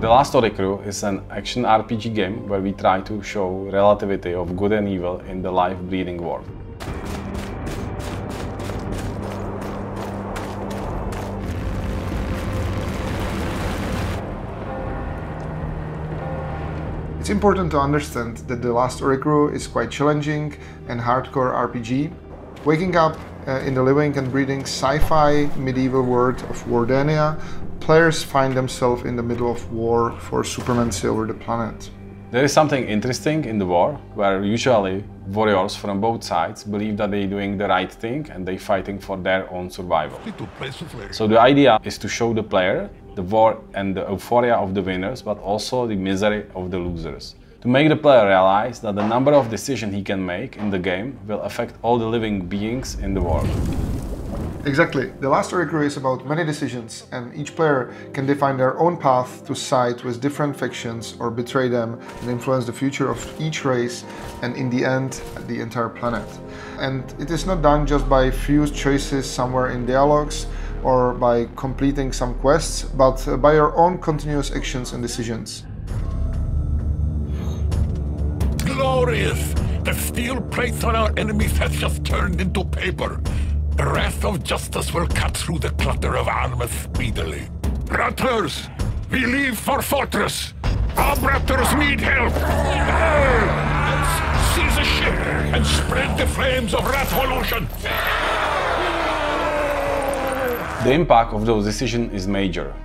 The Last Oricru is an action RPG game where we try to show relativity of good and evil in the life-breathing world. It's important to understand that The Last Oricru is quite challenging and hardcore RPG. Waking up in the living and breathing sci-fi medieval world of Wardania, players find themselves in the middle of war for supremacy over the planet. There is something interesting in the war, where usually warriors from both sides believe that they're doing the right thing and they're fighting for their own survival. So the idea is to show the player the war and the euphoria of the winners, but also the misery of the losers. To make the player realize that the number of decisions he can make in the game will affect all the living beings in the world. Exactly. The Last Oricru is about many decisions, and each player can define their own path to side with different factions or betray them and influence the future of each race and in the end the entire planet. And it is not done just by few choices somewhere in dialogues or by completing some quests, but by your own continuous actions and decisions. Glorious! The steel plates on our enemies has just turned into paper. The wrath of justice will cut through the clutter of armor speedily. Rattlers, we leave for fortress. Our raptors need help. Let's seize a ship and spread the flames of revolution. The impact of those decisions is major.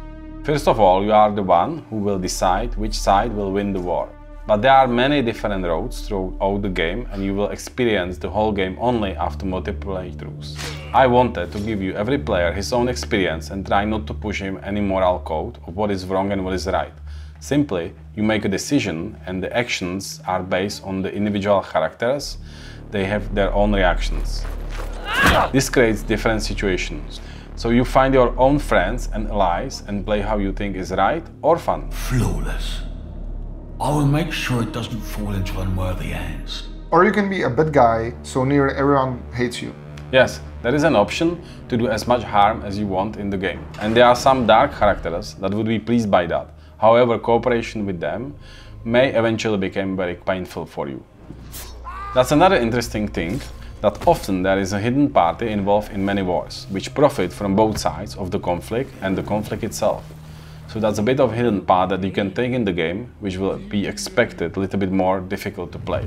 First of all, you are the one who will decide which side will win the war. But there are many different roads throughout the game, and you will experience the whole game only after multiple playthroughs. I wanted to give you every player his own experience and try not to push him any moral code of what is wrong and what is right. Simply, you make a decision and the actions are based on the individual characters. They have their own reactions. This creates different situations. So you find your own friends and allies and play how you think is right or fun. Flawless. I will make sure it doesn't fall into unworthy hands. Or you can be a bad guy, so nearly everyone hates you. Yes, there is an option to do as much harm as you want in the game. And there are some dark characters that would be pleased by that. However, cooperation with them may eventually become very painful for you. That's another interesting thing, that often there is a hidden party involved in many wars, which profit from both sides of the conflict and the conflict itself. So that's a bit of hidden part that you can take in the game, which will be expected a little bit more difficult to play.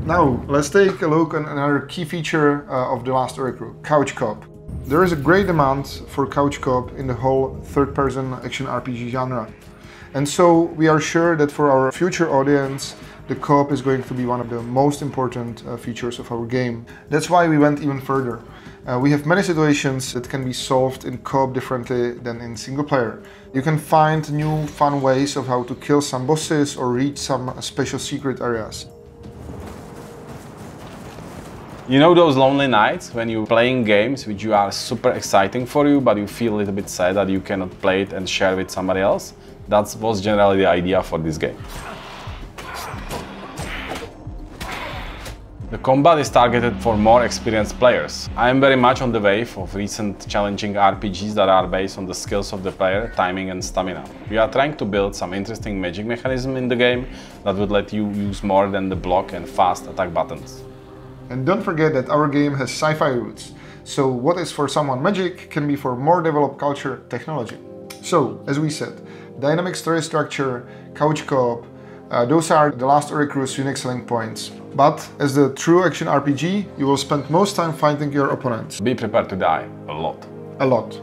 Now, let's take a look at another key feature of The Last Oricru, couch co-op. There is a great demand for couch co-op in the whole third-person action RPG genre. And so we are sure that for our future audience, the co-op is going to be one of the most important features of our game. That's why we went even further. We have many situations that can be solved in co-op differently than in single player. You can find new fun ways of how to kill some bosses or reach some special secret areas. You know those lonely nights when you're playing games which you are super exciting for you, but you feel a little bit sad that you cannot play it and share with somebody else? That was generally the idea for this game. The combat is targeted for more experienced players. I am very much on the wave of recent challenging RPGs that are based on the skills of the player, timing and stamina. We are trying to build some interesting magic mechanism in the game that would let you use more than the block and fast attack buttons. And don't forget that our game has sci-fi roots. So what is for someone magic can be for more developed culture technology. So, as we said, dynamic story structure, couch co-op, those are The Last Oricru's unique selling points. But as the true action RPG, you will spend most time fighting your opponents. Be prepared to die a lot. A lot.